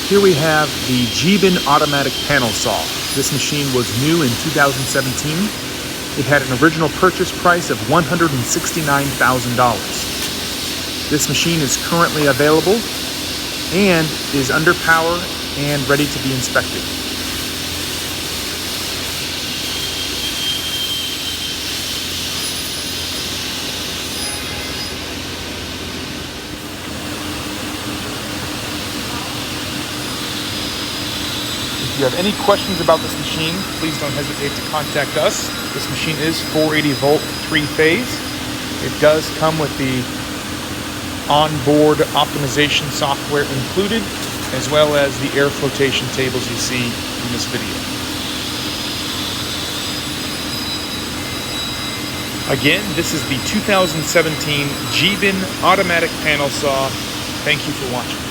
Here we have the Giben automatic panel saw. This machine was new in 2017. It had an original purchase price of $169,000. This machine is currently available and is under power and ready to be inspected. If you have any questions about this machine, please don't hesitate to contact us. This machine is 480 volt, 3-phase. It does come with the onboard optimization software included, as well as the air flotation tables you see in this video. Again, this is the 2017 Giben automatic panel saw. Thank you for watching.